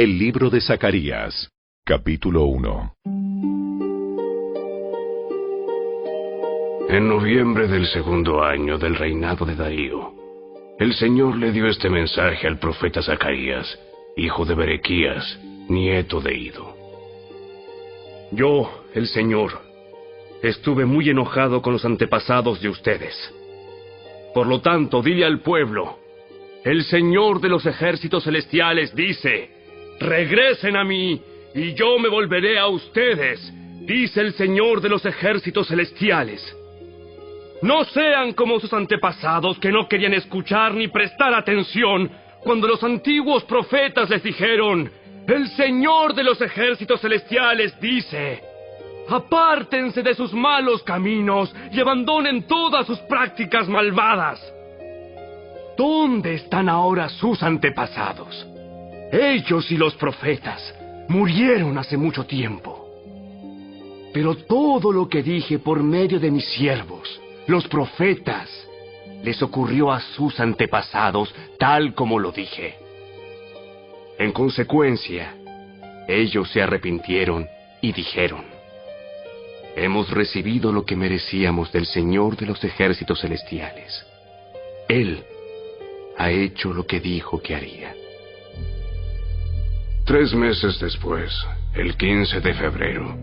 El libro de Zacarías, capítulo 1. En noviembre del segundo año del reinado de Darío, el Señor le dio este mensaje al profeta Zacarías, hijo de Berequías, nieto de Ido. Yo, el Señor, estuve muy enojado con los antepasados de ustedes. Por lo tanto, dile al pueblo, el Señor de los ejércitos celestiales dice, regresen a mí, y yo me volveré a ustedes, dice el Señor de los ejércitos celestiales. No sean como sus antepasados que no querían escuchar ni prestar atención cuando los antiguos profetas les dijeron, el Señor de los ejércitos celestiales dice, apártense de sus malos caminos y abandonen todas sus prácticas malvadas. ¿Dónde están ahora sus antepasados? Ellos y los profetas murieron hace mucho tiempo. Pero todo lo que dije por medio de mis siervos, los profetas, les ocurrió a sus antepasados tal como lo dije. En consecuencia, ellos se arrepintieron y dijeron, hemos recibido lo que merecíamos del Señor de los ejércitos celestiales. Él ha hecho lo que dijo que haría. 3 meses después, el 15 de febrero,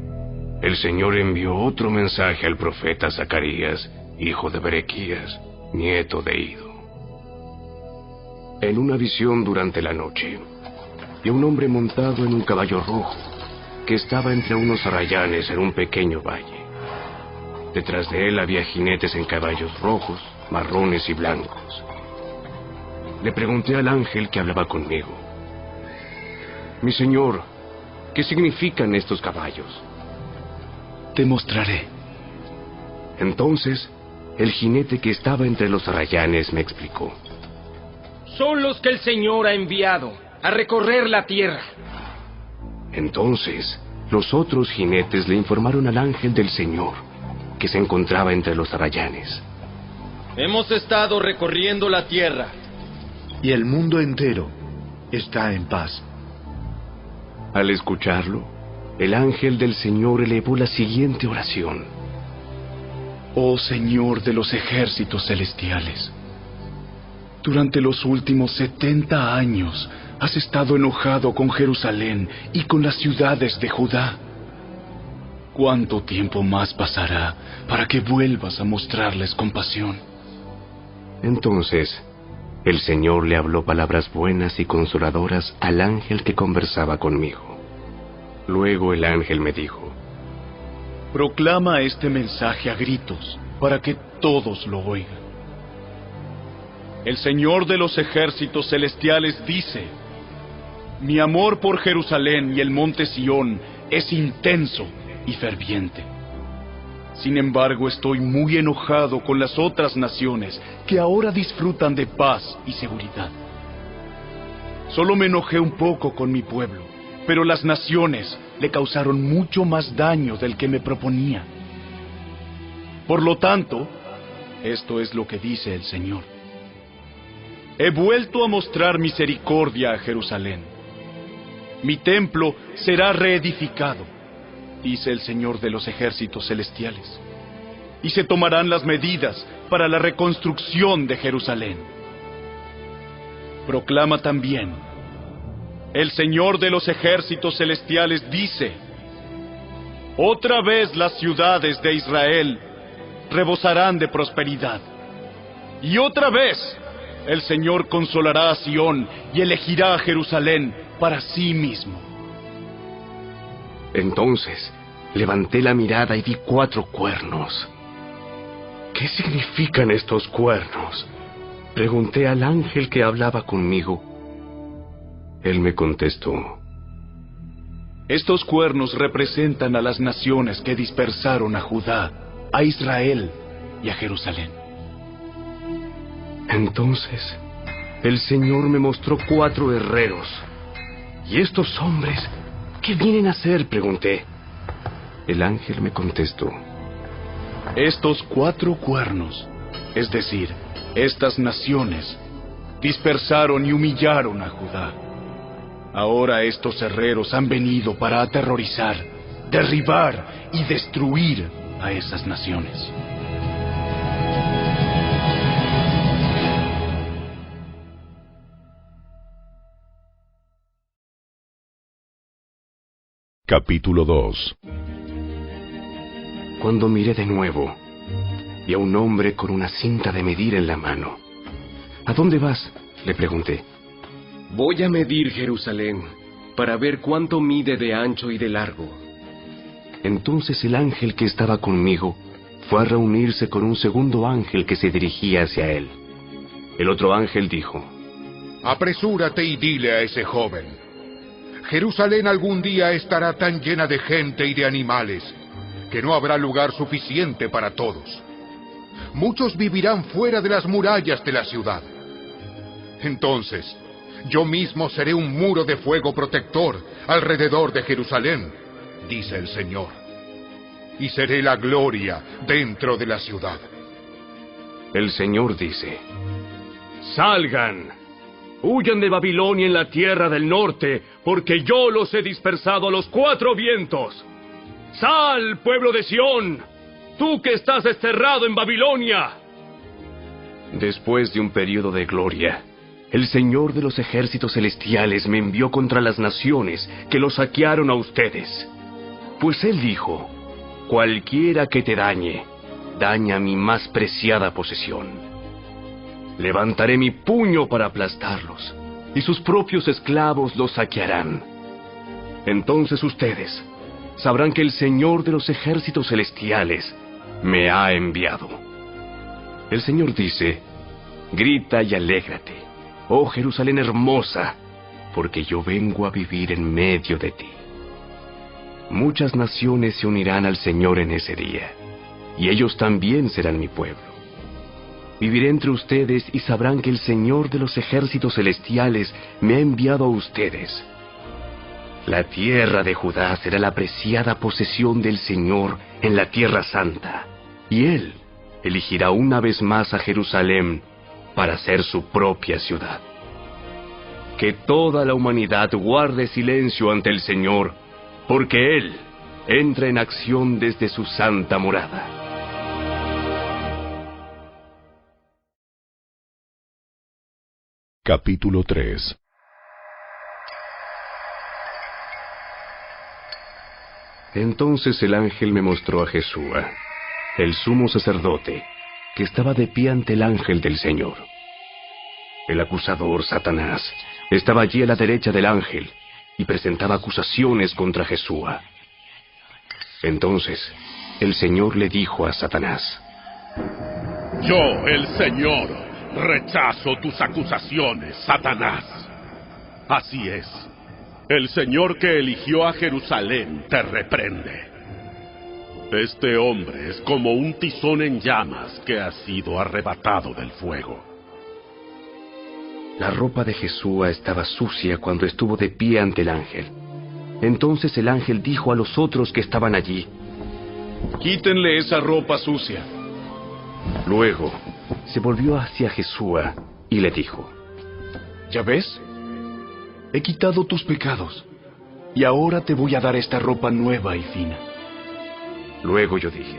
el Señor envió otro mensaje al profeta Zacarías, hijo de Berequías, nieto de Ido. En una visión durante la noche, vi a un hombre montado en un caballo rojo, que estaba entre unos arrayanes en un pequeño valle. Detrás de él había jinetes en caballos rojos, marrones y blancos. Le pregunté al ángel que hablaba conmigo, mi señor, ¿qué significan estos caballos? Te mostraré. Entonces, el jinete que estaba entre los arrayanes me explicó. Son los que el Señor ha enviado a recorrer la tierra. Entonces, los otros jinetes le informaron al ángel del Señor, que se encontraba entre los arrayanes. Hemos estado recorriendo la tierra. Y el mundo entero está en paz. Al escucharlo, el ángel del Señor elevó la siguiente oración. Oh Señor de los ejércitos celestiales, durante los últimos 70 años has estado enojado con Jerusalén y con las ciudades de Judá. ¿Cuánto tiempo más pasará para que vuelvas a mostrarles compasión? Entonces, el Señor le habló palabras buenas y consoladoras al ángel que conversaba conmigo. Luego el ángel me dijo, proclama este mensaje a gritos para que todos lo oigan. El Señor de los ejércitos celestiales dice, mi amor por Jerusalén y el monte Sión es intenso y ferviente. Sin embargo, estoy muy enojado con las otras naciones que ahora disfrutan de paz y seguridad. Solo me enojé un poco con mi pueblo, pero las naciones le causaron mucho más daño del que me proponía. Por lo tanto, esto es lo que dice el Señor. He vuelto a mostrar misericordia a Jerusalén. Mi templo será reedificado, dice el Señor de los ejércitos celestiales, y se tomarán las medidas para la reconstrucción de Jerusalén. Proclama también, el Señor de los ejércitos celestiales dice, otra vez las ciudades de Israel rebosarán de prosperidad, y otra vez el Señor consolará a Sión y elegirá a Jerusalén para sí mismo. Entonces, levanté la mirada y vi 4 cuernos. ¿Qué significan estos cuernos? Pregunté al ángel que hablaba conmigo. Él me contestó, estos cuernos representan a las naciones que dispersaron a Judá, a Israel y a Jerusalén. Entonces, el Señor me mostró 4 herreros. ¿Y estos hombres qué vienen a hacer?, pregunté. El ángel me contestó, estos 4 cuernos, es decir, estas naciones, dispersaron y humillaron a Judá. Ahora estos herreros han venido para aterrorizar, derribar y destruir a esas naciones. Capítulo 2. Cuando miré de nuevo, vi a un hombre con una cinta de medir en la mano. ¿A dónde vas?, le pregunté. Voy a medir Jerusalén para ver cuánto mide de ancho y de largo. Entonces el ángel que estaba conmigo fue a reunirse con un segundo ángel que se dirigía hacia él. El otro ángel dijo: Apresúrate y dile a ese joven: Jerusalén algún día estará tan llena de gente y de animales que no habrá lugar suficiente para todos. Muchos vivirán fuera de las murallas de la ciudad. Entonces, yo mismo seré un muro de fuego protector alrededor de Jerusalén, dice el Señor, y seré la gloria dentro de la ciudad. El Señor dice: ¡Salgan! ¡Huyan de Babilonia en la tierra del norte, porque yo los he dispersado a los cuatro vientos! ¡Sal, pueblo de Sión! ¡Tú que estás desterrado en Babilonia! Después de un periodo de gloria, el Señor de los ejércitos celestiales me envió contra las naciones que los saquearon a ustedes. Pues Él dijo: cualquiera que te dañe, daña mi más preciada posesión. Levantaré mi puño para aplastarlos, y sus propios esclavos los saquearán. Entonces ustedes sabrán que el Señor de los ejércitos celestiales me ha enviado. El Señor dice: grita y alégrate, oh Jerusalén hermosa, porque yo vengo a vivir en medio de ti. Muchas naciones se unirán al Señor en ese día, y ellos también serán mi pueblo. Viviré entre ustedes y sabrán que el Señor de los ejércitos celestiales me ha enviado a ustedes. La tierra de Judá será la preciada posesión del Señor en la tierra santa, y Él elegirá una vez más a Jerusalén para ser su propia ciudad. Que toda la humanidad guarde silencio ante el Señor, porque Él entra en acción desde su santa morada. Capítulo 3. Entonces el ángel me mostró a Jesúa, el sumo sacerdote, que estaba de pie ante el ángel del Señor. El acusador, Satanás, estaba allí a la derecha del ángel y presentaba acusaciones contra Jesúa. Entonces el Señor le dijo a Satanás: Yo, el Señor, rechazo tus acusaciones, Satanás. Así es. El Señor que eligió a Jerusalén te reprende. Este hombre es como un tizón en llamas que ha sido arrebatado del fuego. La ropa de Jesúa estaba sucia cuando estuvo de pie ante el ángel. Entonces el ángel dijo a los otros que estaban allí: Quítenle esa ropa sucia. Luego se volvió hacia Jesúa y le dijo: ¿Ya ves? He quitado tus pecados, y ahora te voy a dar esta ropa nueva y fina. Luego yo dije: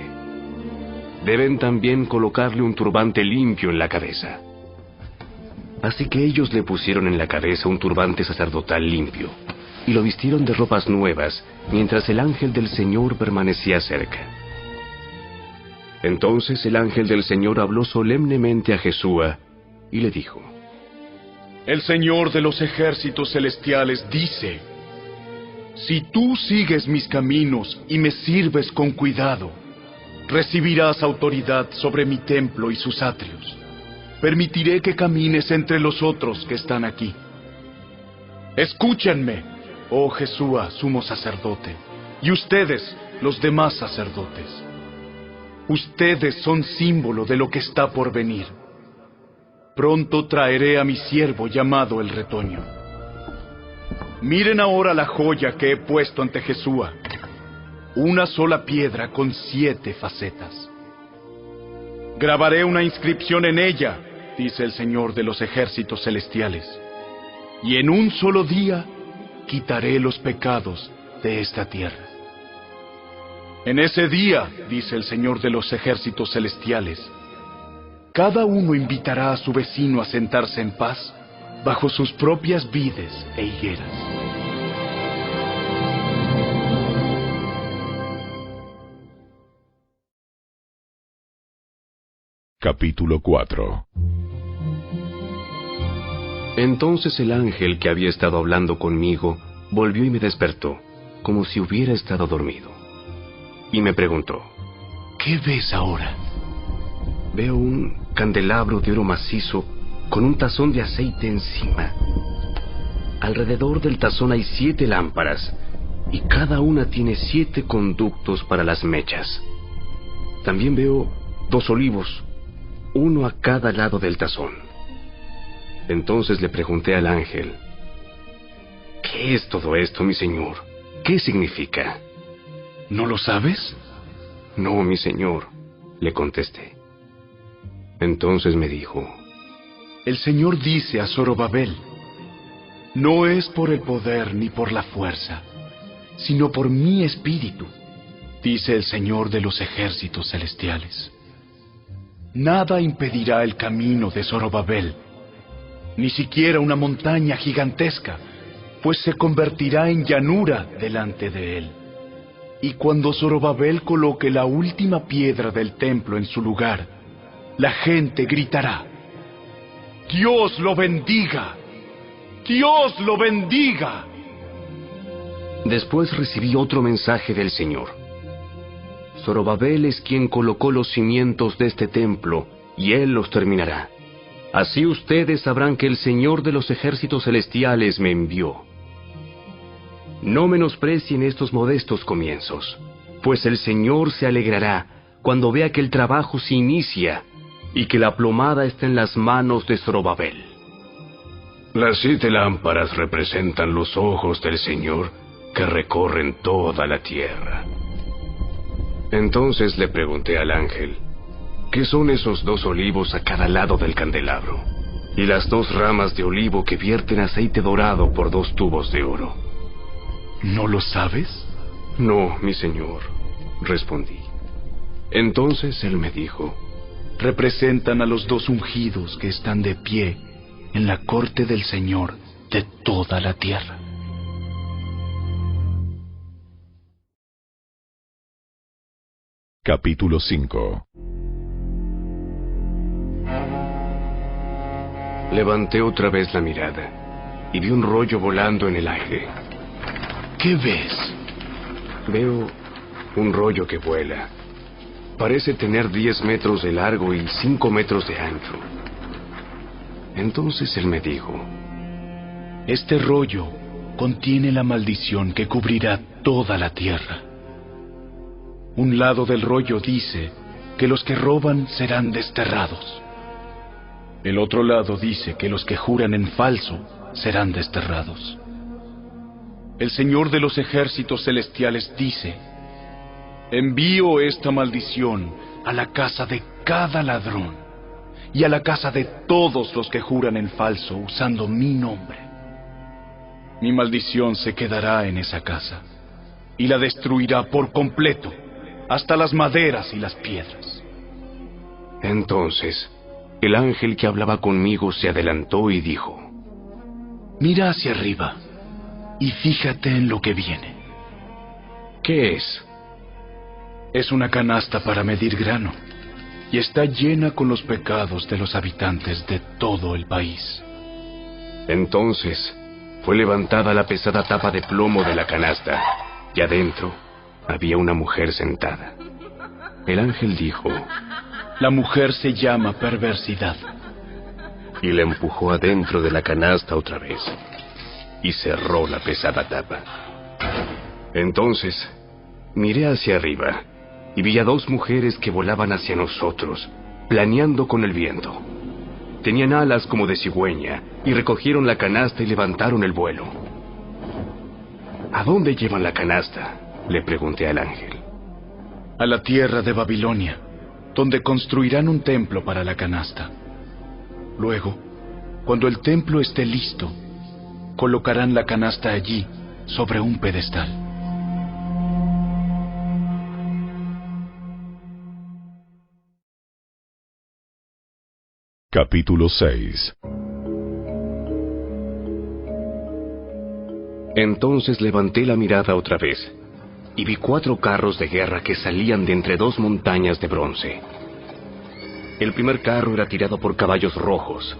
deben también colocarle un turbante limpio en la cabeza. Así que ellos le pusieron en la cabeza un turbante sacerdotal limpio, y lo vistieron de ropas nuevas, mientras el ángel del Señor permanecía cerca. Entonces el ángel del Señor habló solemnemente a Jesúa y le dijo: El Señor de los ejércitos celestiales dice: si tú sigues mis caminos y me sirves con cuidado, recibirás autoridad sobre mi templo y sus atrios. Permitiré que camines entre los otros que están aquí. Escúchenme, oh Jesúa, sumo sacerdote, y ustedes, los demás sacerdotes. Ustedes son símbolo de lo que está por venir. Pronto traeré a mi siervo llamado el retoño. Miren ahora la joya que he puesto ante Jesúa. Una sola piedra con 7 facetas. Grabaré una inscripción en ella, dice el Señor de los ejércitos celestiales. Y en un solo día quitaré los pecados de esta tierra. En ese día, dice el Señor de los ejércitos celestiales, cada uno invitará a su vecino a sentarse en paz bajo sus propias vides e higueras. Capítulo 4. Entonces el ángel que había estado hablando conmigo volvió y me despertó, como si hubiera estado dormido. Y me preguntó: ¿qué ves ahora? Veo un candelabro de oro macizo con un tazón de aceite encima. Alrededor del tazón hay 7 lámparas, y cada una tiene 7 conductos para las mechas. También veo 2 olivos, uno a cada lado del tazón. Entonces le pregunté al ángel: ¿qué es todo esto, mi señor? ¿Qué significa? ¿No lo sabes? No, mi señor, le contesté. Entonces me dijo: el Señor dice a Zorobabel, no es por el poder ni por la fuerza, sino por mi espíritu, dice el Señor de los ejércitos celestiales. Nada impedirá el camino de Zorobabel, ni siquiera una montaña gigantesca, pues se convertirá en llanura delante de él. Y cuando Zorobabel coloque la última piedra del templo en su lugar, la gente gritará: ¡Dios lo bendiga! ¡Dios lo bendiga! Después recibí otro mensaje del Señor. Zorobabel es quien colocó los cimientos de este templo, y él los terminará. Así ustedes sabrán que el Señor de los ejércitos celestiales me envió. No menosprecien estos modestos comienzos, pues el Señor se alegrará cuando vea que el trabajo se inicia y que la plomada está en las manos de Zorobabel. Las 7 lámparas representan los ojos del Señor que recorren toda la tierra. Entonces le pregunté al ángel: ¿qué son esos 2 olivos a cada lado del candelabro? Y las 2 ramas de olivo que vierten aceite dorado por 2 tubos de oro. ¿No lo sabes? No, mi señor, respondí. Entonces él me dijo: representan a los 2 ungidos que están de pie en la corte del Señor de toda la tierra. Capítulo 5. Levanté otra vez la mirada y vi un rollo volando en el aire. ¿Qué ves? Veo un rollo que vuela. Parece tener 10 metros de largo y 5 metros de ancho. Entonces él me dijo: este rollo contiene la maldición que cubrirá toda la tierra. Un lado del rollo dice que los que roban serán desterrados. El otro lado dice que los que juran en falso serán desterrados. El Señor de los ejércitos celestiales dice: envío esta maldición a la casa de cada ladrón y a la casa de todos los que juran en falso usando mi nombre. Mi maldición se quedará en esa casa y la destruirá por completo, hasta las maderas y las piedras. Entonces el ángel que hablaba conmigo se adelantó y dijo: mira hacia arriba y fíjate en lo que viene. ¿Qué es? Es una canasta para medir grano, y está llena con los pecados de los habitantes de todo el país. Entonces fue levantada la pesada tapa de plomo de la canasta, y adentro había una mujer sentada. El ángel dijo: la mujer se llama perversidad. Y la empujó adentro de la canasta otra vez, y cerró la pesada tapa. Entonces miré hacia arriba, y vi a 2 mujeres que volaban hacia nosotros, planeando con el viento. Tenían alas como de cigüeña, y recogieron la canasta y levantaron el vuelo. ¿A dónde llevan la canasta?, le pregunté al ángel. A la tierra de Babilonia, donde construirán un templo para la canasta. Luego, cuando el templo esté listo, colocarán la canasta allí, sobre un pedestal. Capítulo 6. Entonces levanté la mirada otra vez, y vi 4 carros de guerra que salían de entre 2 montañas de bronce. El primer carro era tirado por caballos rojos,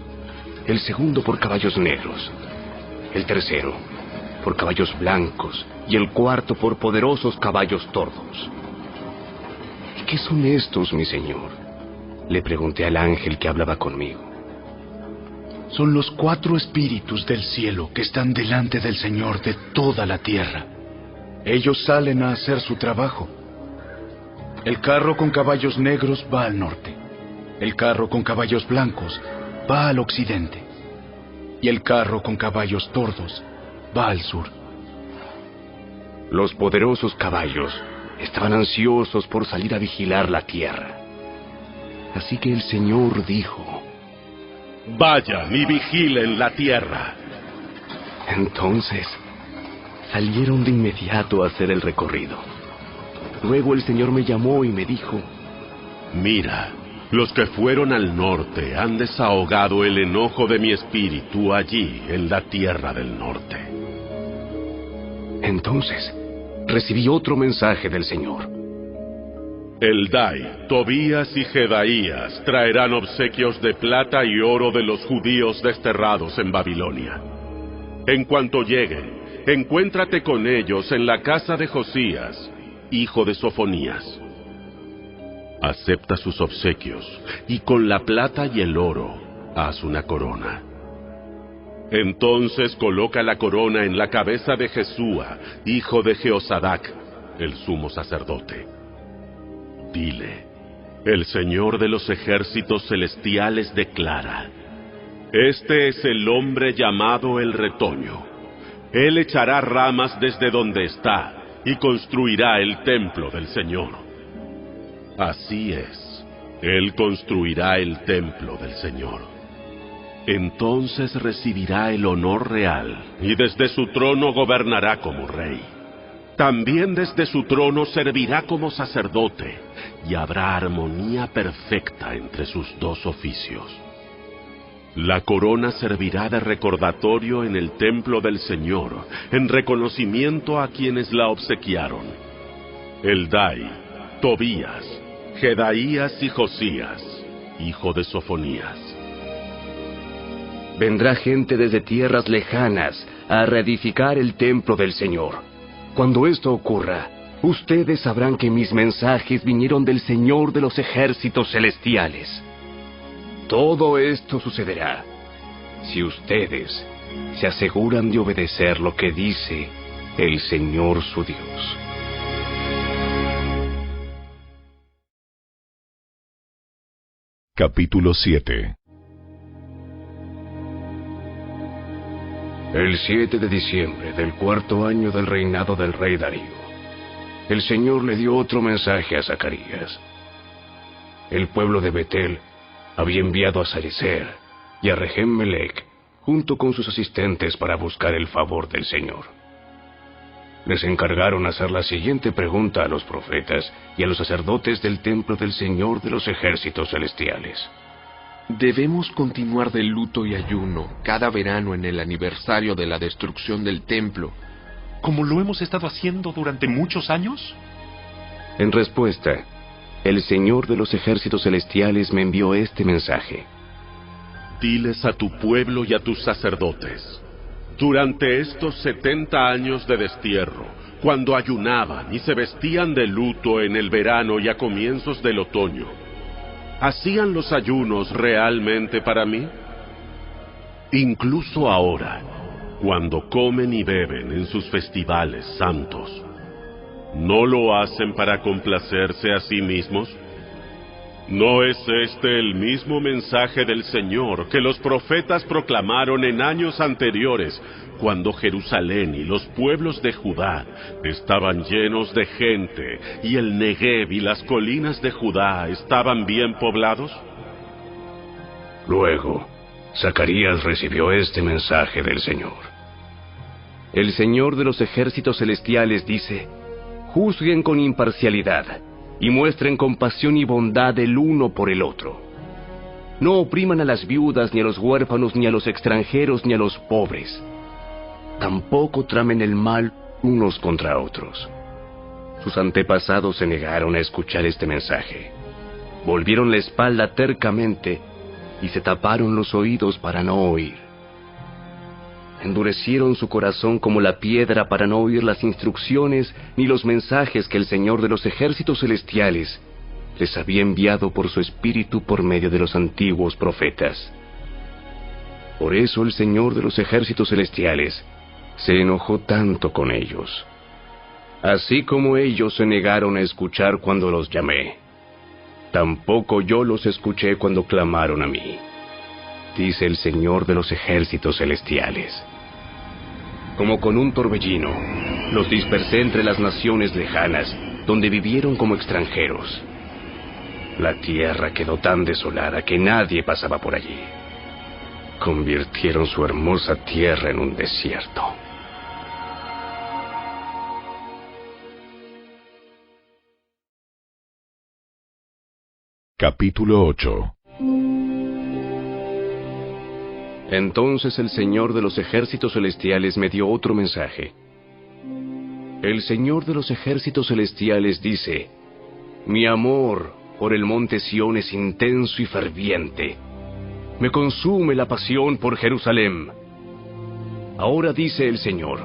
el segundo por caballos negros, el tercero por caballos blancos, y el cuarto por poderosos caballos tordos. ¿Y qué son estos, mi señor?, le pregunté al ángel que hablaba conmigo. Son los 4 espíritus del cielo que están delante del Señor de toda la tierra. Ellos salen a hacer su trabajo. El carro con caballos negros va al norte. El carro con caballos blancos va al occidente. Y el carro con caballos tordos va al sur. Los poderosos caballos estaban ansiosos por salir a vigilar la tierra. Así que el Señor dijo: vayan y vigilen la tierra. Entonces salieron de inmediato a hacer el recorrido. Luego el Señor me llamó y me dijo: mira, los que fueron al norte han desahogado el enojo de mi espíritu allí en la tierra del norte. Entonces recibí otro mensaje del Señor. Eldai, Tobías y Jedaías traerán obsequios de plata y oro de los judíos desterrados en Babilonia. En cuanto lleguen, encuéntrate con ellos en la casa de Josías, hijo de Sofonías. Acepta sus obsequios, y con la plata y el oro, haz una corona. Entonces coloca la corona en la cabeza de Jesúa, hijo de Jehozadak, el sumo sacerdote. Dile: el Señor de los ejércitos celestiales declara: este es el hombre llamado el retoño. Él echará ramas desde donde está y construirá el templo del Señor. Así es, Él construirá el templo del Señor. Entonces recibirá el honor real y desde su trono gobernará como rey. También desde su trono servirá como sacerdote, y habrá armonía perfecta entre sus 2 oficios. La corona servirá de recordatorio en el templo del Señor, en reconocimiento a quienes la obsequiaron: Eldai, Tobías, Jedaías y Josías, hijo de Sofonías. Vendrá gente desde tierras lejanas a reedificar el templo del Señor. Cuando esto ocurra, ustedes sabrán que mis mensajes vinieron del Señor de los ejércitos celestiales. Todo esto sucederá si ustedes se aseguran de obedecer lo que dice el Señor su Dios. Capítulo 7. El 7 de diciembre del 4º año del reinado del rey Darío, el Señor le dio otro mensaje a Zacarías. El pueblo de Betel había enviado a Sarecer y a Regem-Melech junto con sus asistentes para buscar el favor del Señor. Les encargaron hacer la siguiente pregunta a los profetas y a los sacerdotes del templo del Señor de los ejércitos celestiales. ¿Debemos continuar de luto y ayuno cada verano en el aniversario de la destrucción del templo, como lo hemos estado haciendo durante muchos años? En respuesta, el Señor de los ejércitos celestiales me envió este mensaje. Diles a tu pueblo y a tus sacerdotes: durante estos 70 años de destierro, cuando ayunaban y se vestían de luto en el verano y a comienzos del otoño, ¿hacían los ayunos realmente para mí? Incluso ahora, cuando comen y beben en sus festivales santos, ¿no lo hacen para complacerse a sí mismos? ¿No es este el mismo mensaje del Señor que los profetas proclamaron en años anteriores, cuando Jerusalén y los pueblos de Judá estaban llenos de gente y el Negev y las colinas de Judá estaban bien poblados? Luego, Zacarías recibió este mensaje del Señor. El Señor de los ejércitos celestiales dice: juzguen con imparcialidad y muestren compasión y bondad el uno por el otro. No opriman a las viudas, ni a los huérfanos, ni a los extranjeros, ni a los pobres. Tampoco tramen el mal unos contra otros. Sus antepasados se negaron a escuchar este mensaje. Volvieron la espalda tercamente y se taparon los oídos para no oír. Endurecieron su corazón como la piedra para no oír las instrucciones ni los mensajes que el Señor de los ejércitos celestiales les había enviado por su espíritu por medio de los antiguos profetas. Por eso el Señor de los ejércitos celestiales se enojó tanto con ellos, así como ellos se negaron a escuchar cuando los llamé. Tampoco yo los escuché cuando clamaron a mí, dice el Señor de los ejércitos celestiales. Como con un torbellino, los dispersé entre las naciones lejanas, donde vivieron como extranjeros. La tierra quedó tan desolada que nadie pasaba por allí. Convirtieron su hermosa tierra en un desierto. Capítulo 8. Entonces el Señor de los ejércitos celestiales me dio otro mensaje. El Señor de los ejércitos celestiales dice: mi amor por el monte Sión es intenso y ferviente. Me consume la pasión por Jerusalén. Ahora dice el Señor: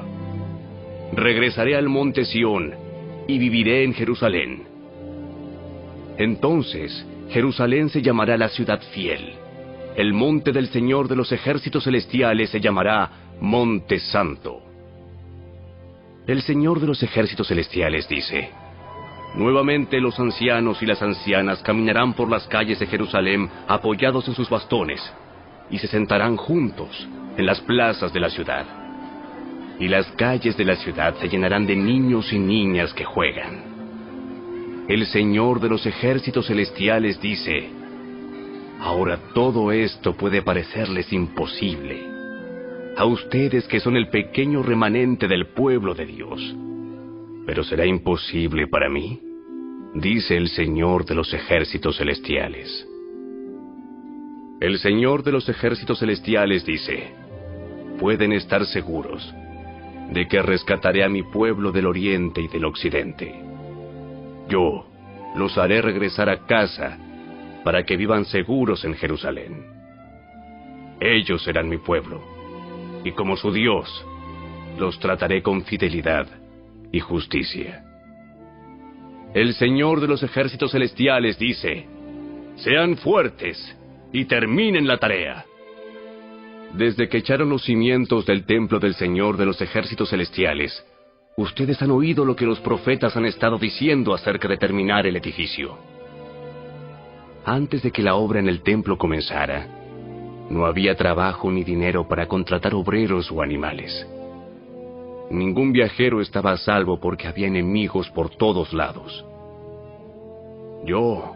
regresaré al monte Sión y viviré en Jerusalén. Entonces Jerusalén se llamará la ciudad fiel. El monte del Señor de los ejércitos celestiales se llamará Monte Santo. El Señor de los ejércitos celestiales dice: nuevamente los ancianos y las ancianas caminarán por las calles de Jerusalén apoyados en sus bastones, y se sentarán juntos en las plazas de la ciudad. Y las calles de la ciudad se llenarán de niños y niñas que juegan. El Señor de los ejércitos celestiales dice: ahora todo esto puede parecerles imposible a ustedes que son el pequeño remanente del pueblo de Dios. ¿Pero será imposible para mí?, dice el Señor de los ejércitos celestiales. El Señor de los ejércitos celestiales dice: pueden estar seguros de que rescataré a mi pueblo del oriente y del occidente. Yo los haré regresar a casa para que vivan seguros en Jerusalén. Ellos serán mi pueblo, y como su Dios, los trataré con fidelidad y justicia. El Señor de los ejércitos celestiales dice: sean fuertes y terminen la tarea. Desde que echaron los cimientos del templo del Señor de los ejércitos celestiales, ustedes han oído lo que los profetas han estado diciendo acerca de terminar el edificio. Antes de que la obra en el templo comenzara, no había trabajo ni dinero para contratar obreros o animales. Ningún viajero estaba a salvo porque había enemigos por todos lados. Yo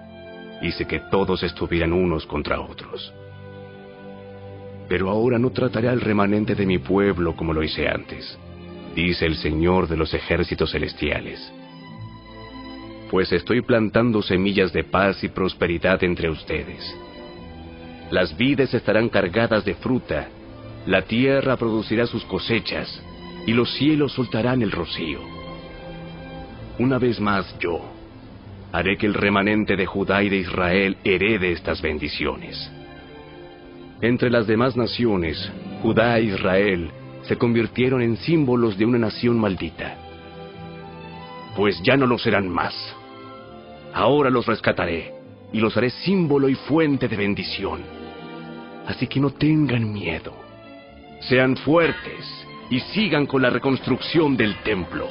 hice que todos estuvieran unos contra otros. Pero ahora no trataré al remanente de mi pueblo como lo hice antes, dice el Señor de los ejércitos celestiales. Pues estoy plantando semillas de paz y prosperidad entre ustedes. Las vides estarán cargadas de fruta, la tierra producirá sus cosechas, y los cielos soltarán el rocío. Una vez más yo haré que el remanente de Judá y de Israel herede estas bendiciones. Entre las demás naciones, Judá e Israel se convirtieron en símbolos de una nación maldita. Pues ya no lo serán más. Ahora los rescataré y los haré símbolo y fuente de bendición. Así que no tengan miedo. Sean fuertes y sigan con la reconstrucción del templo.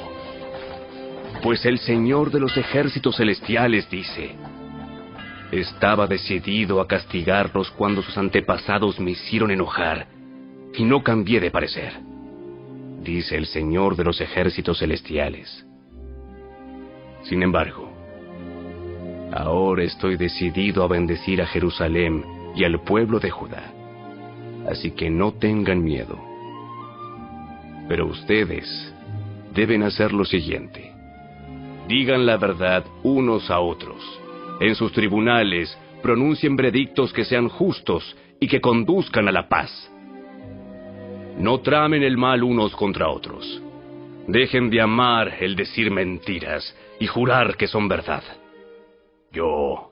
Pues el Señor de los ejércitos celestiales dice: estaba decidido a castigarlos cuando sus antepasados me hicieron enojar, y no cambié de parecer, dice el Señor de los ejércitos celestiales. Sin embargo, ahora estoy decidido a bendecir a Jerusalén y al pueblo de Judá, así que no tengan miedo. Pero ustedes deben hacer lo siguiente. Digan la verdad unos a otros. En sus tribunales pronuncien veredictos que sean justos y que conduzcan a la paz. No tramen el mal unos contra otros. Dejen de amar el decir mentiras y jurar que son verdad. Yo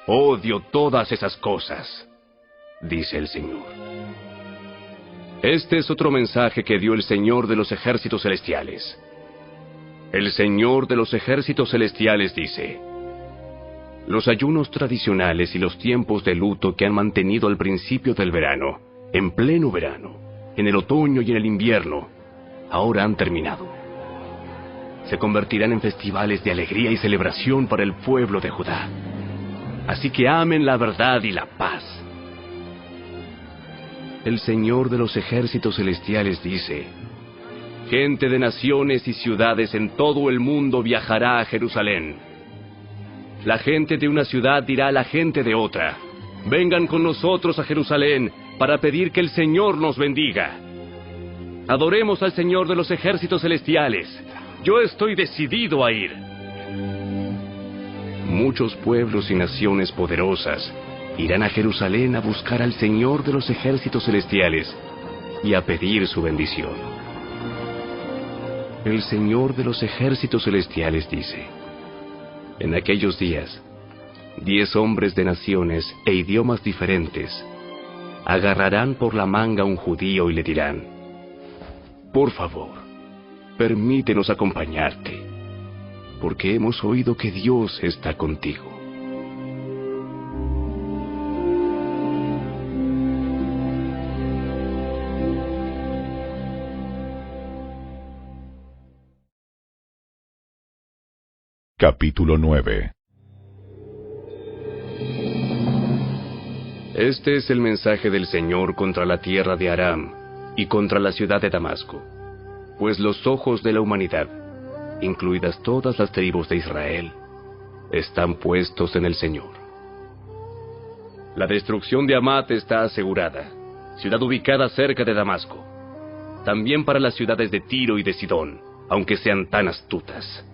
odio todas esas cosas, dice el Señor. Este es otro mensaje que dio el Señor de los ejércitos celestiales. El Señor de los ejércitos celestiales dice: los ayunos tradicionales y los tiempos de luto que han mantenido al principio del verano, en pleno verano, en el otoño y en el invierno, ahora han terminado. Se convertirán en festivales de alegría y celebración para el pueblo de Judá. Así que amen la verdad y la paz. El Señor de los ejércitos celestiales dice: gente de naciones y ciudades en todo el mundo viajará a Jerusalén. La gente de una ciudad dirá a la gente de otra: vengan con nosotros a Jerusalén para pedir que el Señor nos bendiga. Adoremos al Señor de los ejércitos celestiales. Yo estoy decidido a ir. Muchos pueblos y naciones poderosas irán a Jerusalén a buscar al Señor de los ejércitos celestiales y a pedir su bendición. El Señor de los ejércitos celestiales dice: en aquellos días, 10 hombres de naciones e idiomas diferentes agarrarán por la manga a un judío y le dirán: por favor, permítenos acompañarte, porque hemos oído que Dios está contigo. Capítulo 9. Este es el mensaje del Señor contra la tierra de Aram y contra la ciudad de Damasco. Pues los ojos de la humanidad, incluidas todas las tribus de Israel, están puestos en el Señor. La destrucción de Hamat está asegurada, ciudad ubicada cerca de Damasco. También para las ciudades de Tiro y de Sidón, aunque sean tan astutas.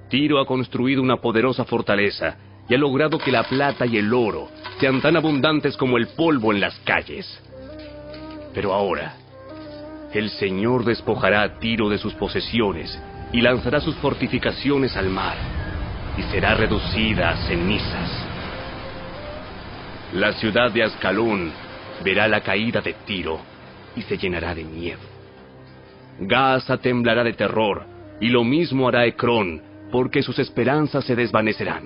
Tiro ha construido una poderosa fortaleza y ha logrado que la plata y el oro sean tan abundantes como el polvo en las calles. Pero ahora, el Señor despojará a Tiro de sus posesiones y lanzará sus fortificaciones al mar, y será reducida a cenizas. La ciudad de Ascalón verá la caída de Tiro y se llenará de miedo. Gaza temblará de terror, y lo mismo hará Ecrón, porque sus esperanzas se desvanecerán.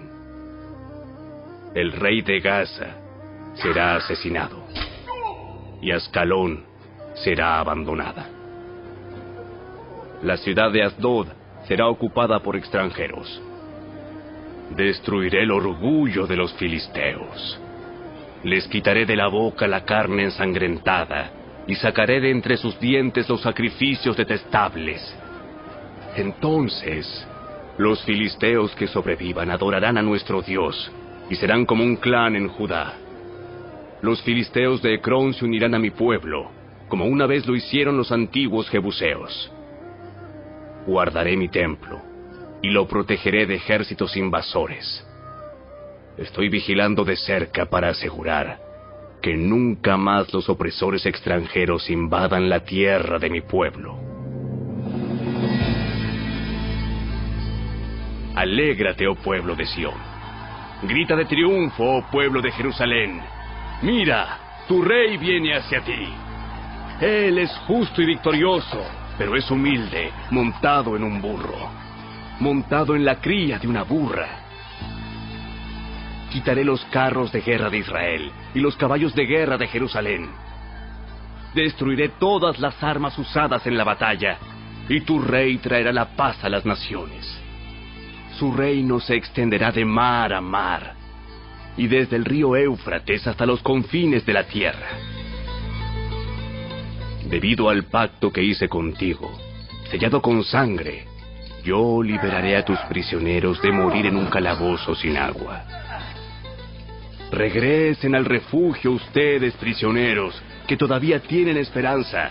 El rey de Gaza será asesinado, y Ascalón será abandonada. La ciudad de Asdod será ocupada por extranjeros. Destruiré el orgullo de los filisteos. Les quitaré de la boca la carne ensangrentada, y sacaré de entre sus dientes los sacrificios detestables. Entonces, los filisteos que sobrevivan adorarán a nuestro Dios, y serán como un clan en Judá. Los filisteos de Ecrón se unirán a mi pueblo, como una vez lo hicieron los antiguos jebuseos. Guardaré mi templo, y lo protegeré de ejércitos invasores. Estoy vigilando de cerca para asegurar que nunca más los opresores extranjeros invadan la tierra de mi pueblo. Alégrate, oh pueblo de Sión. Grita de triunfo, oh pueblo de Jerusalén. Mira, tu rey viene hacia ti. Él es justo y victorioso, pero es humilde, montado en un burro, montado en la cría de una burra. Quitaré los carros de guerra de Israel y los caballos de guerra de Jerusalén. Destruiré todas las armas usadas en la batalla, y tu rey traerá la paz a las naciones. Su reino se extenderá de mar a mar, y desde el río Éufrates hasta los confines de la tierra. Debido al pacto que hice contigo, sellado con sangre, yo liberaré a tus prisioneros de morir en un calabozo sin agua. Regresen al refugio ustedes, prisioneros, que todavía tienen esperanza.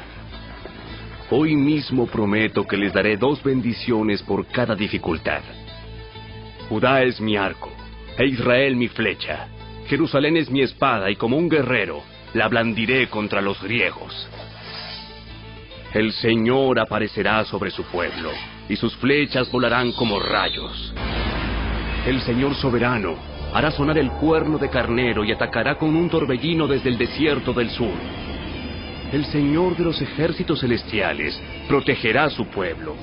Hoy mismo prometo que les daré 2 bendiciones por cada dificultad. Judá es mi arco, e Israel mi flecha. Jerusalén es mi espada, y como un guerrero, la blandiré contra los griegos. El Señor aparecerá sobre su pueblo, y sus flechas volarán como rayos. El Señor soberano hará sonar el cuerno de carnero y atacará con un torbellino desde el desierto del sur. El Señor de los ejércitos celestiales protegerá a su pueblo,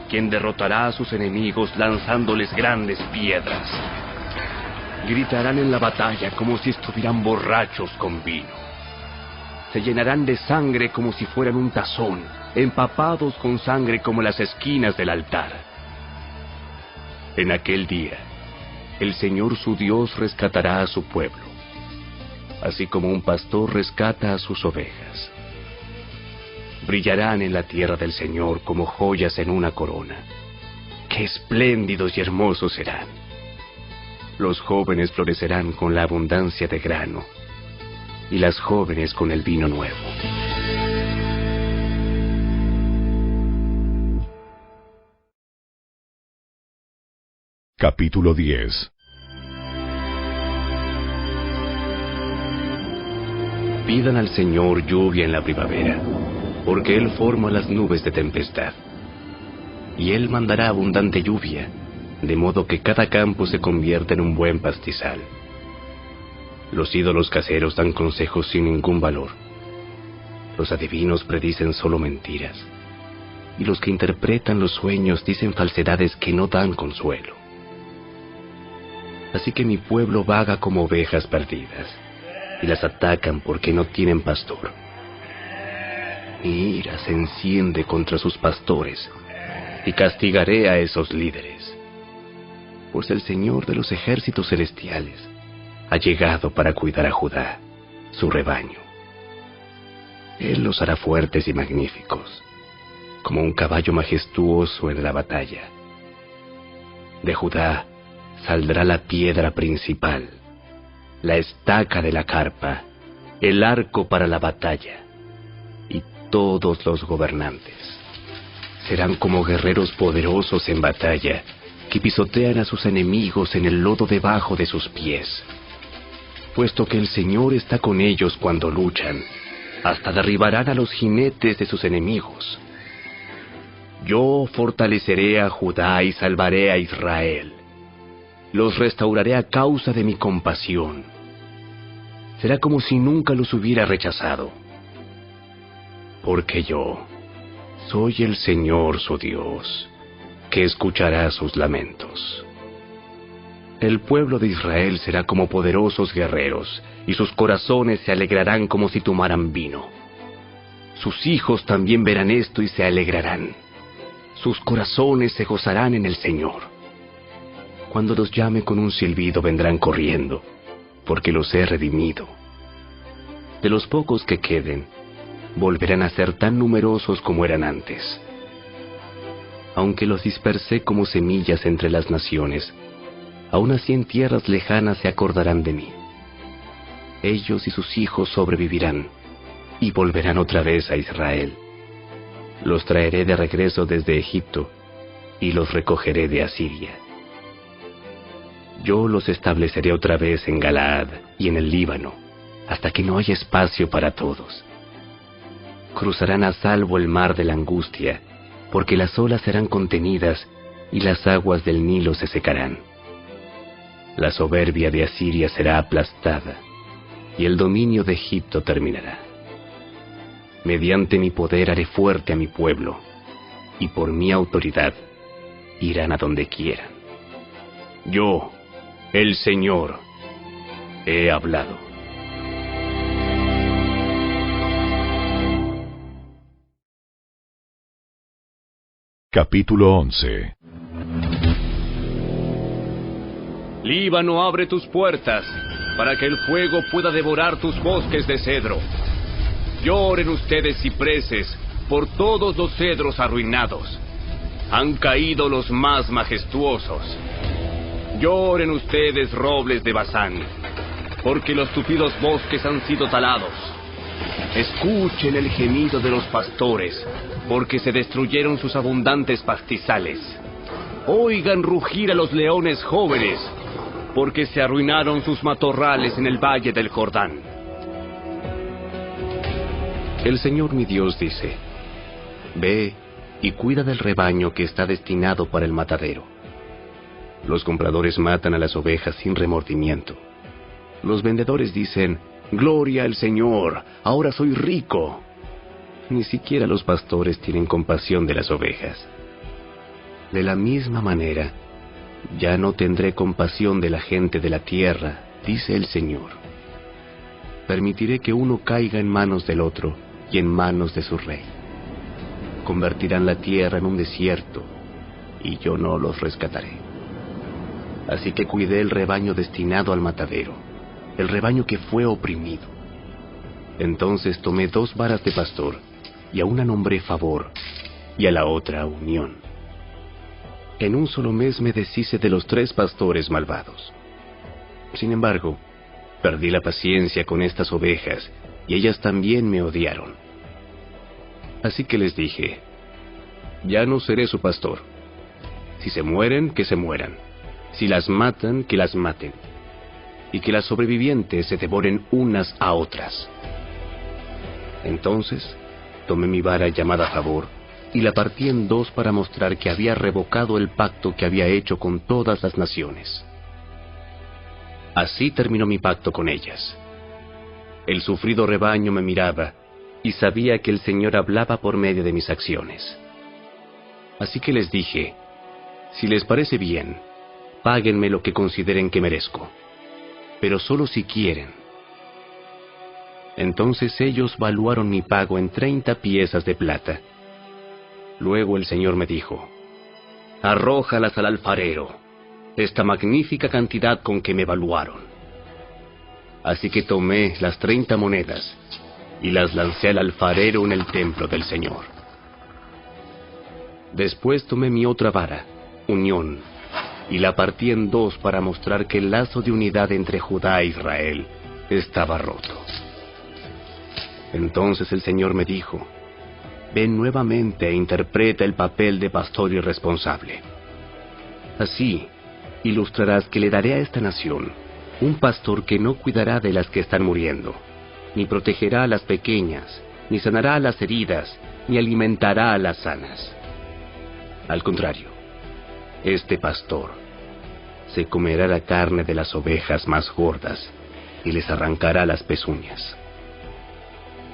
quien derrotará a sus enemigos lanzándoles grandes piedras. Gritarán en la batalla como si estuvieran borrachos con vino. Se llenarán de sangre como si fueran un tazón, empapados con sangre como las esquinas del altar. En aquel día, el Señor su Dios rescatará a su pueblo, así como un pastor rescata a sus ovejas. Brillarán en la tierra del Señor como joyas en una corona. ¡Qué espléndidos y hermosos serán! Los jóvenes florecerán con la abundancia de grano, y las jóvenes con el vino nuevo. Capítulo 10. Pidan al Señor lluvia en la primavera, porque Él forma las nubes de tempestad. Y Él mandará abundante lluvia, de modo que cada campo se convierta en un buen pastizal. Los ídolos caseros dan consejos sin ningún valor. Los adivinos predicen solo mentiras, y los que interpretan los sueños dicen falsedades que no dan consuelo. Así que mi pueblo vaga como ovejas perdidas, y las atacan porque no tienen pastor. Mi ira se enciende contra sus pastores, y castigaré a esos líderes. Pues el Señor de los ejércitos celestiales ha llegado para cuidar a Judá, su rebaño. Él los hará fuertes y magníficos, como un caballo majestuoso en la batalla. De Judá saldrá la piedra principal, la estaca de la carpa, el arco para la batalla, y todos los gobernantes serán como guerreros poderosos en batalla, que pisotean a sus enemigos en el lodo debajo de sus pies. Puesto que el Señor está con ellos cuando luchan, hasta derribarán a los jinetes de sus enemigos. Yo fortaleceré a Judá y salvaré a Israel. Los restauraré a causa de mi compasión. Será como si nunca los hubiera rechazado. Porque yo soy el Señor su Dios, que escuchará sus lamentos. El pueblo de Israel será como poderosos guerreros, y sus corazones se alegrarán como si tomaran vino. Sus hijos también verán esto y se alegrarán. Sus corazones se gozarán en el Señor. Cuando los llame con un silbido vendrán corriendo, porque los he redimido. De los pocos que queden, volverán a ser tan numerosos como eran antes. Aunque los dispersé como semillas entre las naciones, aún así en tierras lejanas se acordarán de mí. Ellos y sus hijos sobrevivirán, y volverán otra vez a Israel. Los traeré de regreso desde Egipto, y los recogeré de Asiria. Yo los estableceré otra vez en Galaad y en el Líbano, hasta que no haya espacio para todos. Cruzarán a salvo el mar de la angustia, porque las olas serán contenidas y las aguas del Nilo se secarán. La soberbia de Asiria será aplastada, y el dominio de Egipto terminará. Mediante mi poder haré fuerte a mi pueblo, y por mi autoridad irán a donde quieran. Yo, el Señor, he hablado. Capítulo 11. Líbano, abre tus puertas, para que el fuego pueda devorar tus bosques de cedro. Lloren ustedes cipreses por todos los cedros arruinados. Han caído los más majestuosos. Lloren ustedes robles de Basán, porque los tupidos bosques han sido talados. Escuchen el gemido de los pastores, porque se destruyeron sus abundantes pastizales. Oigan rugir a los leones jóvenes, porque se arruinaron sus matorrales en el valle del Jordán. El Señor mi Dios dice: ve y cuida del rebaño que está destinado para el matadero. Los compradores matan a las ovejas sin remordimiento. Los vendedores dicen: gloria al Señor, ahora soy rico. Ni siquiera los pastores tienen compasión de las ovejas. De la misma manera, ya no tendré compasión de la gente de la tierra, dice el Señor. Permitiré que uno caiga en manos del otro y en manos de su rey. Convertirán la tierra en un desierto, y yo no los rescataré. Así que cuidé el rebaño destinado al matadero, el rebaño que fue oprimido. Entonces tomé 2 varas de pastor, y a una nombré favor, y a la otra unión. En un solo mes me deshice de los 3 pastores malvados. Sin embargo, perdí la paciencia con estas ovejas, y ellas también me odiaron. Así que les dije: ya no seré su pastor. Si se mueren, que se mueran. Si las matan, que las maten. Y que las sobrevivientes se devoren unas a otras. Entonces, tomé mi vara llamada favor, y la partí en 2 para mostrar que había revocado el pacto que había hecho con todas las naciones. Así terminó mi pacto con ellas. El sufrido rebaño me miraba, y sabía que el Señor hablaba por medio de mis acciones. Así que les dije: si les parece bien, páguenme lo que consideren que merezco, pero solo si quieren. Entonces ellos valuaron mi pago en 30 piezas de plata. Luego el Señor me dijo: arrójalas al alfarero, esta magnífica cantidad con que me valuaron. Así que tomé las 30 monedas y las lancé al alfarero en el templo del Señor. Después tomé mi otra vara, unión, y la partí en 2 para mostrar que el lazo de unidad entre Judá e Israel estaba roto. Entonces el Señor me dijo: ven nuevamente e interpreta el papel de pastor irresponsable. Así ilustrarás que le daré a esta nación un pastor que no cuidará de las que están muriendo, ni protegerá a las pequeñas, ni sanará a las heridas, ni alimentará a las sanas. Al contrario, este pastor se comerá la carne de las ovejas más gordas y les arrancará las pezuñas.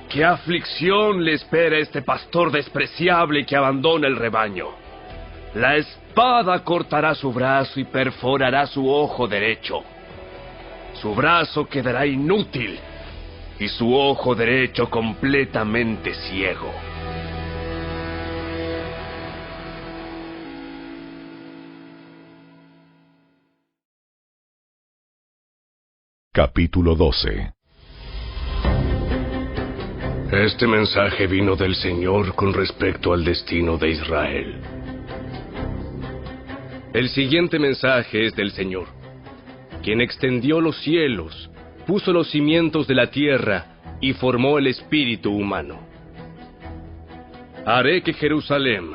¡Qué aflicción le espera a este pastor despreciable que abandona el rebaño! La espada cortará su brazo y perforará su ojo derecho. Su brazo quedará inútil y su ojo derecho completamente ciego. Capítulo 12. Este mensaje vino del Señor con respecto al destino de Israel. El siguiente mensaje es del Señor, quien extendió los cielos, puso los cimientos de la tierra y formó el espíritu humano. Haré que Jerusalén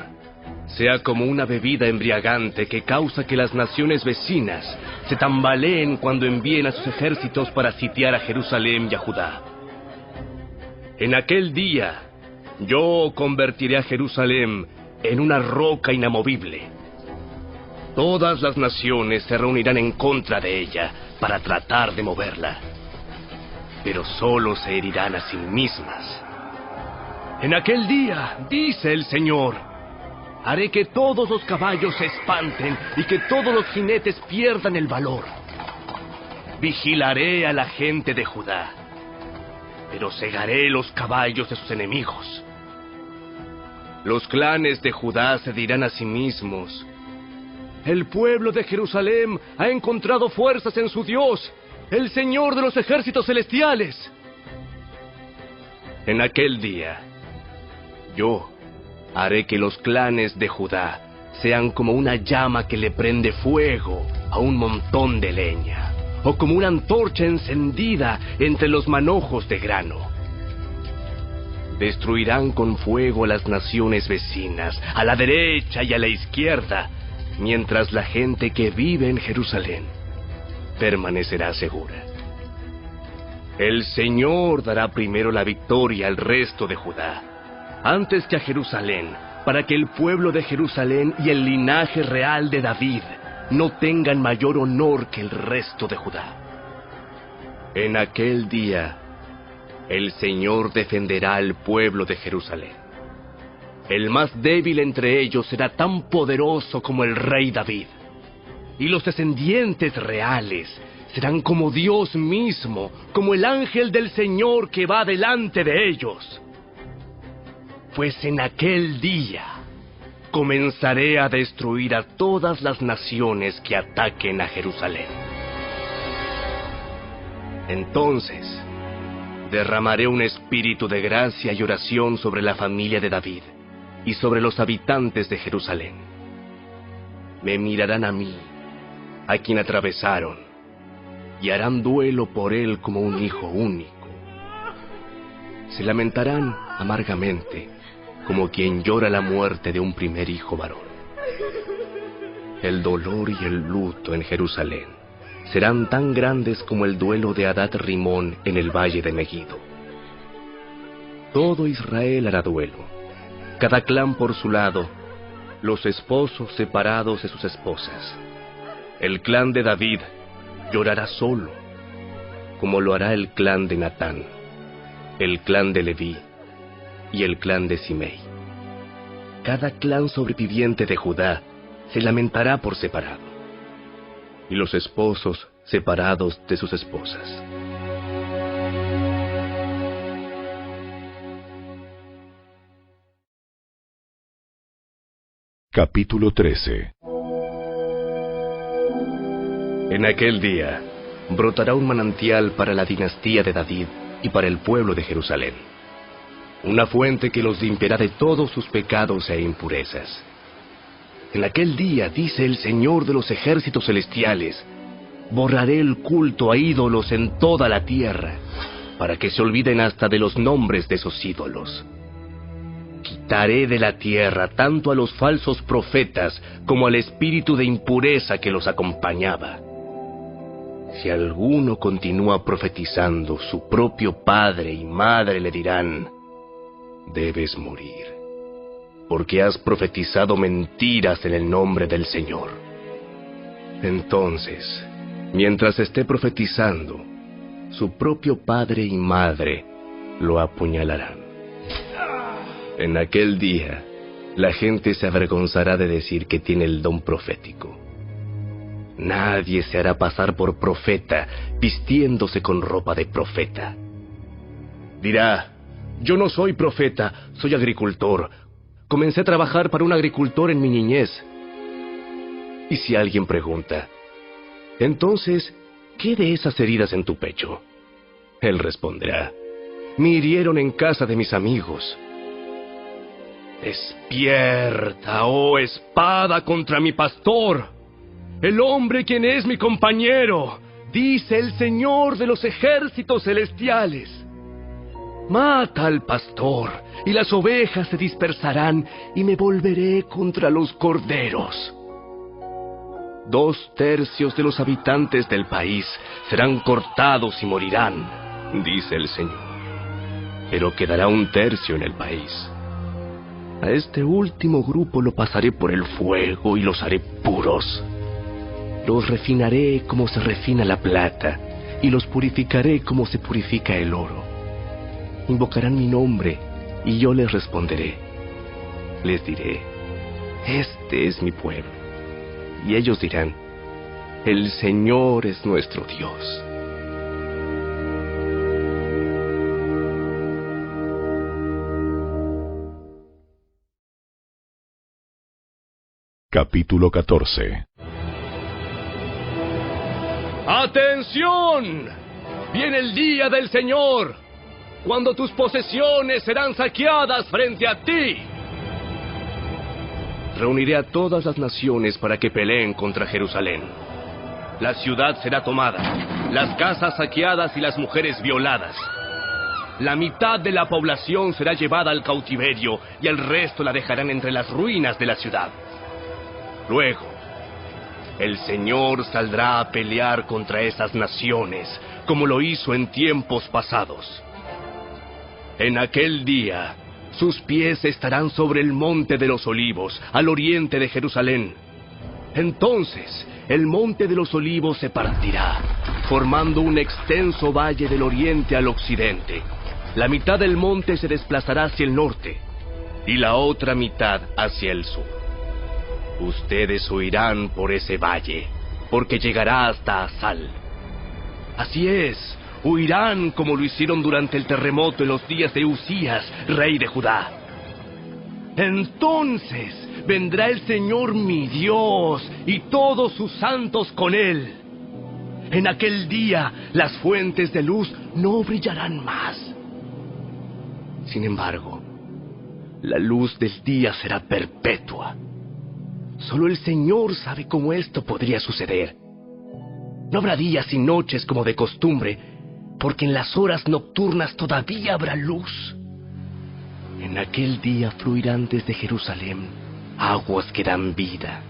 sea como una bebida embriagante que causa que las naciones vecinas se tambaleen cuando envíen a sus ejércitos para sitiar a Jerusalén y a Judá. En aquel día, yo convertiré a Jerusalén en una roca inamovible. Todas las naciones se reunirán en contra de ella para tratar de moverla, pero solo se herirán a sí mismas. En aquel día, dice el Señor, haré que todos los caballos se espanten y que todos los jinetes pierdan el valor. Vigilaré a la gente de Judá, pero cegaré los caballos de sus enemigos. Los clanes de Judá se dirán a sí mismos: el pueblo de Jerusalén ha encontrado fuerzas en su Dios, el Señor de los ejércitos celestiales. En aquel día, yo haré que los clanes de Judá sean como una llama que le prende fuego a un montón de leña, o como una antorcha encendida entre los manojos de grano. Destruirán con fuego a las naciones vecinas, a la derecha y a la izquierda, mientras la gente que vive en Jerusalén permanecerá segura. El Señor dará primero la victoria al resto de Judá, antes que a Jerusalén, para que el pueblo de Jerusalén y el linaje real de David no tengan mayor honor que el resto de Judá. En aquel día, el Señor defenderá al pueblo de Jerusalén. El más débil entre ellos será tan poderoso como el rey David, y los descendientes reales serán como Dios mismo, como el ángel del Señor que va delante de ellos. Pues en aquel día comenzaré a destruir a todas las naciones que ataquen a Jerusalén. Entonces derramaré un espíritu de gracia y oración sobre la familia de David y sobre los habitantes de Jerusalén. Me mirarán a mí, a quien atravesaron, y harán duelo por él como un hijo único. Se lamentarán amargamente, como quien llora la muerte de un primer hijo varón. El dolor y el luto en Jerusalén serán tan grandes como el duelo de Hadad Rimón en el valle de Megiddo. Todo Israel hará duelo, cada clan por su lado, los esposos separados de sus esposas. El clan de David llorará solo, como lo hará el clan de Natán, el clan de Leví y el clan de Simei. Cada clan sobreviviente de Judá se lamentará por separado, y los esposos separados de sus esposas. Capítulo 13. En aquel día brotará un manantial para la dinastía de David y para el pueblo de Jerusalén, una fuente que los limpiará de todos sus pecados e impurezas. En aquel día, dice el Señor de los ejércitos celestiales, borraré el culto a ídolos en toda la tierra, para que se olviden hasta de los nombres de esos ídolos. Quitaré de la tierra tanto a los falsos profetas como al espíritu de impureza que los acompañaba. Si alguno continúa profetizando, su propio padre y madre le dirán: debes morir, porque has profetizado mentiras en el nombre del Señor. Entonces, mientras esté profetizando, su propio padre y madre lo apuñalarán. En aquel día, la gente se avergonzará de decir que tiene el don profético. Nadie se hará pasar por profeta vistiéndose con ropa de profeta. Dirá: yo no soy profeta, soy agricultor. Comencé a trabajar para un agricultor en mi niñez. Y si alguien pregunta: entonces, ¿qué de esas heridas en tu pecho? Él responderá: me hirieron en casa de mis amigos. Despierta, oh espada, contra mi pastor, el hombre quien es mi compañero, dice el Señor de los ejércitos celestiales. Mata al pastor, y las ovejas se dispersarán, y me volveré contra los corderos. 2/3 de los habitantes del país serán cortados y morirán, dice el Señor. Pero quedará 1/3 en el país. A este último grupo lo pasaré por el fuego y los haré puros. Los refinaré como se refina la plata, y los purificaré como se purifica el oro. Invocarán mi nombre, y yo les responderé. Les diré: este es mi pueblo. Y ellos dirán: el Señor es nuestro Dios. Capítulo 14. ¡Atención! Viene el día del Señor, cuando tus posesiones serán saqueadas frente a ti. Reuniré a todas las naciones para que peleen contra Jerusalén. La ciudad será tomada, las casas saqueadas y las mujeres violadas. la mitad de la población será llevada al cautiverio y el resto la dejarán entre las ruinas de la ciudad. Luego, el Señor saldrá a pelear contra esas naciones, como lo hizo en tiempos pasados. En aquel día, sus pies estarán sobre el monte de los Olivos, al oriente de Jerusalén. Entonces, el monte de los Olivos se partirá, formando un extenso valle del oriente al occidente. La mitad del monte se desplazará hacia el norte, y la otra mitad hacia el sur. Ustedes huirán por ese valle, porque llegará hasta Asal. Así es, huirán como lo hicieron durante el terremoto en los días de Usías, rey de Judá. Entonces vendrá el Señor mi Dios y todos sus santos con él. En aquel día las fuentes de luz no brillarán más. Sin embargo, la luz del día será perpetua. Solo el Señor sabe cómo esto podría suceder. No habrá días y noches como de costumbre, porque en las horas nocturnas todavía habrá luz. En aquel día fluirán desde Jerusalén aguas que dan vida,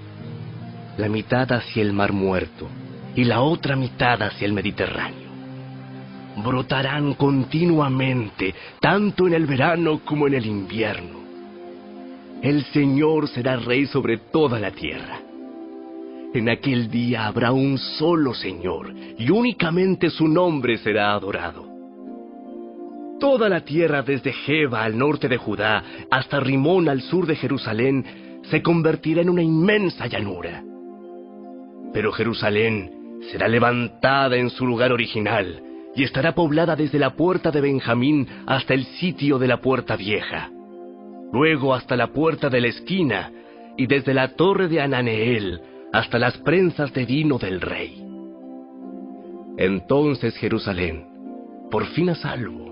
la mitad hacia el Mar Muerto y la otra mitad hacia el Mediterráneo. Brotarán continuamente, tanto en el verano como en el invierno. El Señor será rey sobre toda la tierra. En aquel día habrá un solo Señor, y únicamente su nombre será adorado. Toda la tierra desde Geba al norte de Judá hasta Rimón al sur de Jerusalén se convertirá en una inmensa llanura. Pero Jerusalén será levantada en su lugar original y estará poblada desde la puerta de Benjamín hasta el sitio de la puerta vieja, luego hasta la puerta de la esquina y desde la torre de Ananeel hasta las prensas de vino del rey. Entonces Jerusalén, por fin a salvo,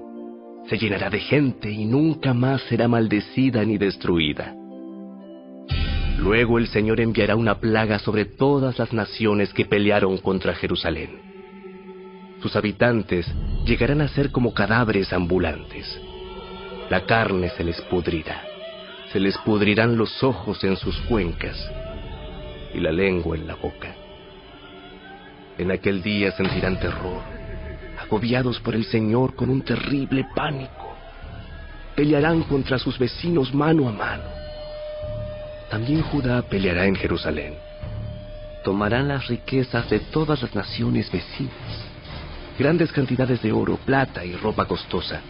se llenará de gente y nunca más será maldecida ni destruida. Luego el Señor enviará una plaga sobre todas las naciones que pelearon contra Jerusalén. Sus habitantes llegarán a ser como cadáveres ambulantes. La carne se les pudrirá, se les pudrirán los ojos en sus cuencas y la lengua en la boca. En aquel día sentirán terror, agobiados por el Señor con un terrible pánico. Pelearán contra sus vecinos mano a mano. También Judá peleará en Jerusalén. Tomarán las riquezas de todas las naciones vecinas, grandes cantidades de oro, plata y ropa costosa.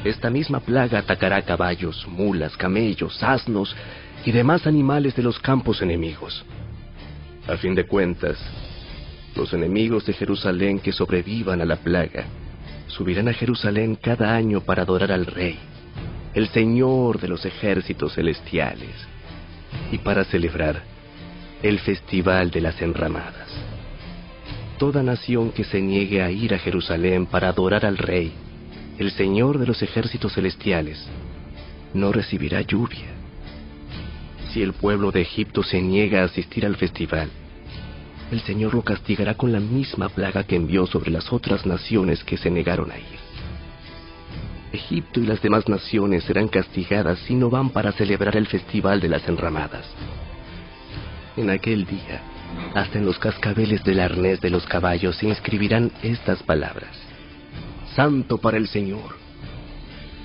Esta misma plaga atacará caballos, mulas, camellos, asnos y demás animales de los campos enemigos. A fin de cuentas, los enemigos de Jerusalén que sobrevivan a la plaga subirán a Jerusalén cada año para adorar al Rey, el Señor de los ejércitos celestiales, y para celebrar el Festival de las Enramadas. Toda nación que se niegue a ir a Jerusalén para adorar al Rey, el Señor de los ejércitos celestiales, no recibirá lluvia. Si el pueblo de Egipto se niega a asistir al festival, el Señor lo castigará con la misma plaga que envió sobre las otras naciones que se negaron a ir. Egipto y las demás naciones serán castigadas si no van para celebrar el Festival de las Enramadas. En aquel día, hasta en los cascabeles del arnés de los caballos se inscribirán estas palabras: Santo para el Señor.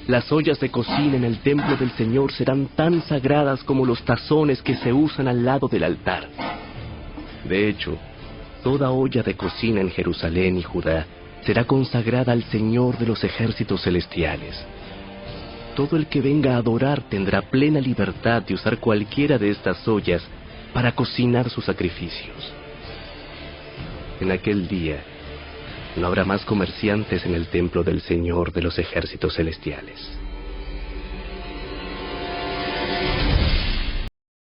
Las ollas de cocina en el templo del Señor serán tan sagradas como los tazones que se usan al lado del altar. De hecho, toda olla de cocina en Jerusalén y Judá será consagrada al Señor de los ejércitos celestiales. Todo el que venga a adorar tendrá plena libertad de usar cualquiera de estas ollas para cocinar sus sacrificios. En aquel día, no habrá más comerciantes en el templo del Señor de los ejércitos celestiales.